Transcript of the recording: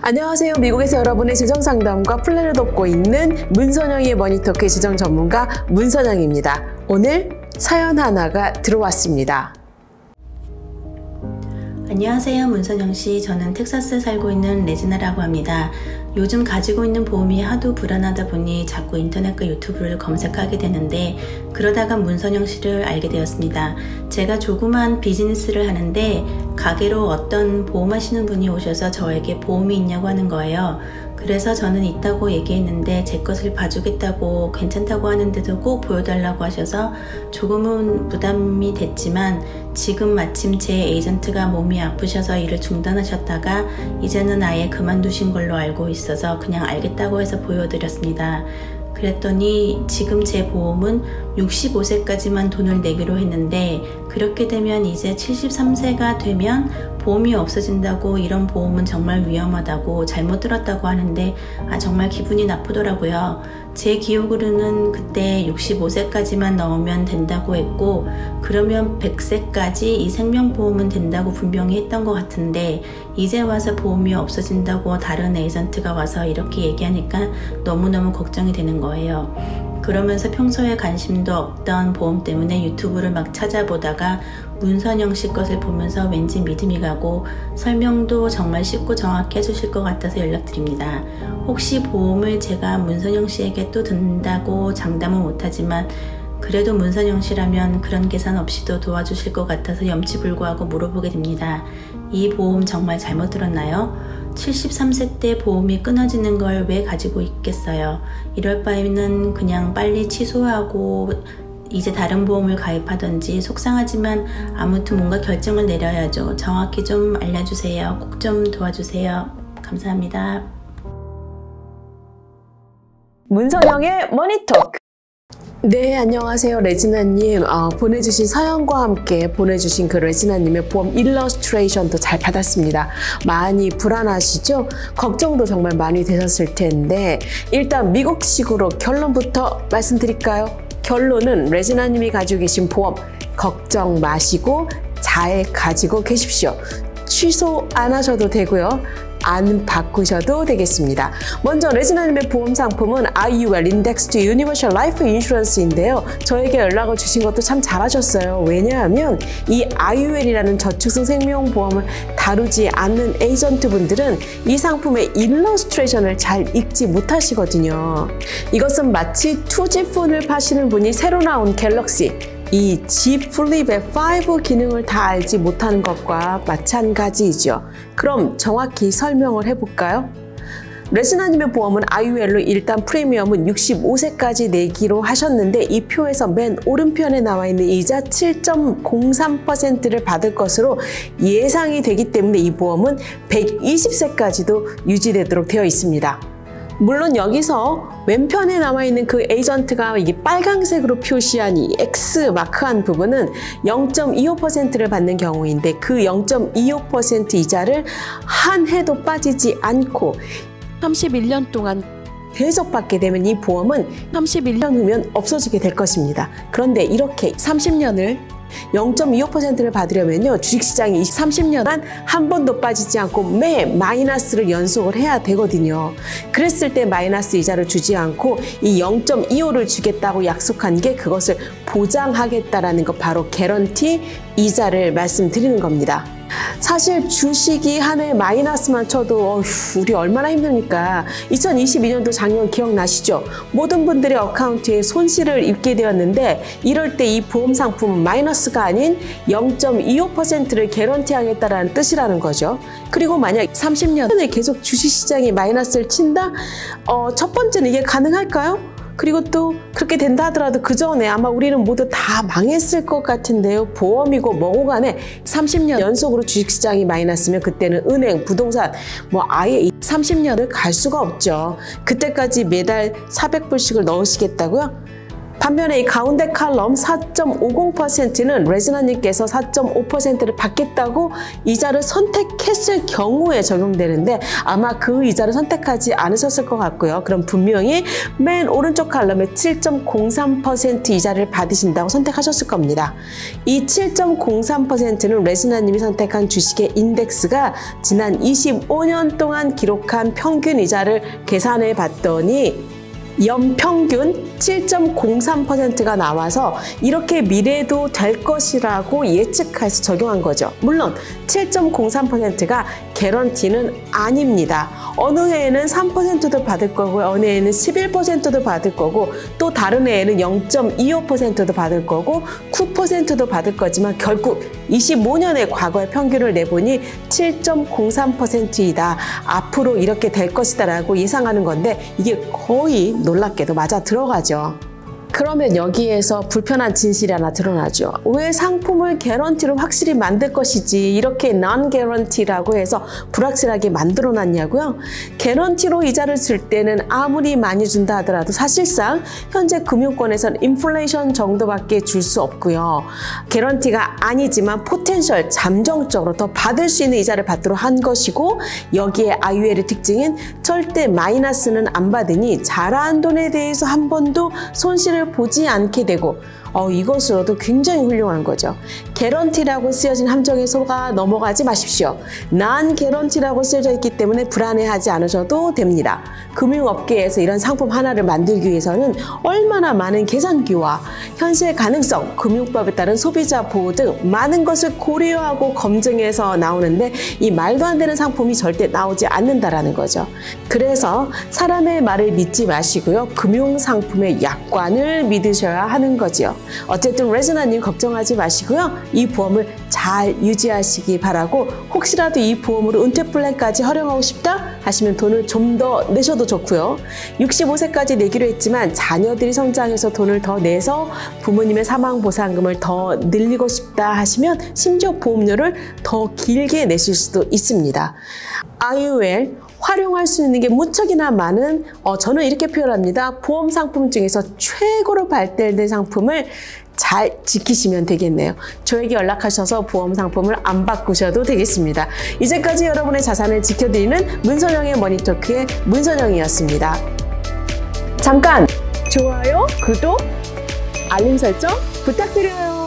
안녕하세요. 미국에서 여러분의 재정 상담과 플랜을 돕고 있는 문선영의 머니토크의 재정 전문가 문선영입니다. 오늘 사연 하나가 들어왔습니다. 안녕하세요. 문선영씨. 저는 텍사스에 살고 있는 레지나라고 합니다. 요즘 가지고 있는 보험이 하도 불안하다 보니 자꾸 인터넷과 유튜브를 검색하게 되는데 그러다가 문선영씨를 알게 되었습니다. 제가 조그만 비즈니스를 하는데 가게로 어떤 보험하시는 분이 오셔서 저에게 보험이 있냐고 하는 거예요. 그래서 저는 있다고 얘기했는데 제 것을 봐주겠다고 괜찮다고 하는데도 꼭 보여달라고 하셔서 조금은 부담이 됐지만 지금 마침 제 에이전트가 몸이 아프셔서 일을 중단하셨다가 이제는 아예 그만두신 걸로 알고 있어서 그냥 알겠다고 해서 보여드렸습니다. 그랬더니 지금 제 보험은 65세까지만 돈을 내기로 했는데 그렇게 되면 이제 73세가 되면 보험이 없어진다고, 이런 보험은 정말 위험하다고 잘못 들었다고 하는데 정말 기분이 나쁘더라고요. 제 기억으로는 그때 65세까지만 넣으면 된다고 했고 그러면 100세까지 이 생명보험은 된다고 분명히 했던 것 같은데 이제 와서 보험이 없어진다고 다른 에이전트가 와서 이렇게 얘기하니까 너무너무 걱정이 되는 거예요. 그러면서 평소에 관심도 없던 보험 때문에 유튜브를 막 찾아보다가 문선영 씨 것을 보면서 왠지 믿음이 가고 설명도 정말 쉽고 정확히 해주실 것 같아서 연락드립니다. 혹시 보험을 제가 문선영 씨에게 또 든다고 장담은 못하지만 그래도 문선영 씨라면 그런 계산 없이도 도와주실 것 같아서 염치불구하고 물어보게 됩니다. 이 보험 정말 잘못 들었나요? 73세 때 보험이 끊어지는 걸 왜 가지고 있겠어요? 이럴 바에는 그냥 빨리 취소하고 이제 다른 보험을 가입하던지, 속상하지만 아무튼 뭔가 결정을 내려야죠. 정확히 좀 알려주세요. 꼭 좀 도와주세요. 감사합니다. 문선영의 머니토크. 네, 안녕하세요. 레지나님. 보내주신 사연과 함께 보내주신 그 레지나님의 보험 일러스트레이션도 잘 받았습니다. 많이 불안하시죠? 걱정도 정말 많이 되셨을 텐데 일단 미국식으로 결론부터 말씀드릴까요? 결론은 레지나님이 가지고 계신 보험 걱정 마시고 잘 가지고 계십시오. 취소 안 하셔도 되고요. 안 바꾸셔도 되겠습니다. 먼저 레지나님의 보험 상품은 IUL Indexed Universal Life Insurance인데요. 저에게 연락을 주신 것도 참 잘하셨어요. 왜냐하면 이 IUL이라는 저축성 생명보험을 다루지 않는 에이전트분들은 이 상품의 일러스트레이션을 잘 읽지 못하시거든요. 이것은 마치 2G 폰을 파시는 분이 새로 나온 갤럭시 이 Z 플립의 5 기능을 다 알지 못하는 것과 마찬가지이죠. 그럼 정확히 설명을 해볼까요? 레지나님의 보험은 IUL로 일단 프리미엄은 65세까지 내기로 하셨는데 이 표에서 맨 오른편에 나와 있는 이자 7.03%를 받을 것으로 예상이 되기 때문에 이 보험은 120세까지도 유지되도록 되어 있습니다. 물론 여기서 왼편에 나와 있는 그 에이전트가 이게 빨강색으로 표시한 이 X 마크한 부분은 0.25%를 받는 경우인데 그 0.25% 이자를 한 해도 빠지지 않고 31년 동안 계속 받게 되면 이 보험은 31년 후면 없어지게 될 것입니다. 그런데 이렇게 30년을 0.25%를 받으려면요, 주식시장이 30년간 한 번도 빠지지 않고 매 마이너스를 연속을 해야 되거든요. 그랬을 때 마이너스 이자를 주지 않고 이 0.25를 주겠다고 약속한 게 그것을 보장하겠다라는 것, 바로 개런티 이자를 말씀드리는 겁니다. 사실 주식이 한 해 마이너스만 쳐도 우리 얼마나 힘듭니까? 2022년도 작년 기억나시죠? 모든 분들의 어카운트에 손실을 입게 되었는데 이럴 때 이 보험 상품은 마이너스가 아닌 0.25%를 개런티하겠다는 뜻이라는 거죠. 그리고 만약 30년을 계속 주식시장이 마이너스를 친다? 첫 번째는 이게 가능할까요? 그리고 또 그렇게 된다 하더라도 그 전에 아마 우리는 모두 다 망했을 것 같은데요. 보험이고 뭐고 간에 30년 연속으로 주식시장이 마이너스면 그때는 은행, 부동산 아예 30년을 갈 수가 없죠. 그때까지 매달 400불씩을 넣으시겠다고요? 반면에 이 가운데 칼럼 4.50%는 레지나님께서 4.5%를 받겠다고 이자를 선택했을 경우에 적용되는데 아마 그 이자를 선택하지 않으셨을 것 같고요. 그럼 분명히 맨 오른쪽 칼럼에 7.03% 이자를 받으신다고 선택하셨을 겁니다. 이 7.03%는 레지나님이 선택한 주식의 인덱스가 지난 25년 동안 기록한 평균 이자를 계산해 봤더니 연평균 7.03%가 나와서 이렇게 미래도 될 것이라고 예측해서 적용한 거죠. 물론 7.03%가 개런티는 아닙니다. 어느 해에는 3%도 받을 거고 어느 해에는 11%도 받을 거고 또 다른 해에는 0.25%도 받을 거고 9%도 받을 거지만 결국 25년의 과거의 평균을 내보니 7.03%이다. 앞으로 이렇게 될 것이다 라고 예상하는 건데 이게 거의 놀랍게도 맞아 들어가죠. 그러면 여기에서 불편한 진실이 하나 드러나죠. 왜 상품을 개런티로 확실히 만들 것이지 이렇게 non-guarantee라고 해서 불확실하게 만들어놨냐고요? 개런티로 이자를 줄 때는 아무리 많이 준다 하더라도 사실상 현재 금융권에서는 인플레이션 정도밖에 줄 수 없고요. 개런티가 아니지만 포텐셜 잠정적으로 더 받을 수 있는 이자를 받도록 한 것이고 여기에 IUL의 특징은 절대 마이너스는 안 받으니 자라한 돈에 대해서 한 번도 손실을 보지 않게 되고 이것으로도 굉장히 훌륭한 거죠. 개런티라고 쓰여진 함정에 속아 넘어가지 마십시오. 난 개런티라고 쓰여져 있기 때문에 불안해하지 않으셔도 됩니다. 금융업계에서 이런 상품 하나를 만들기 위해서는 얼마나 많은 계산기와 현실 가능성, 금융법에 따른 소비자 보호 등 많은 것을 고려하고 검증해서 나오는데 이 말도 안 되는 상품이 절대 나오지 않는다라는 거죠. 그래서 사람의 말을 믿지 마시고요. 금융상품의 약관을 믿으셔야 하는 거지요. 어쨌든 레지나님 걱정하지 마시고요. 이 보험을 잘 유지하시기 바라고 혹시라도 이 보험으로 은퇴 플랜까지 활용하고 싶다 하시면 돈을 좀 더 내셔도 좋고요. 65세까지 내기로 했지만 자녀들이 성장해서 돈을 더 내서 부모님의 사망보상금을 더 늘리고 싶다 하시면 심지어 보험료를 더 길게 내실 수도 있습니다. IUL 활용할 수 있는 게 무척이나 많은 저는 이렇게 표현합니다. 보험 상품 중에서 최고로 발달된 상품을 잘 지키시면 되겠네요. 저에게 연락하셔서 보험 상품을 안 바꾸셔도 되겠습니다. 이제까지 여러분의 자산을 지켜드리는 문선영의 머니토크의 문선영이었습니다. 잠깐 좋아요, 구독, 알림 설정 부탁드려요.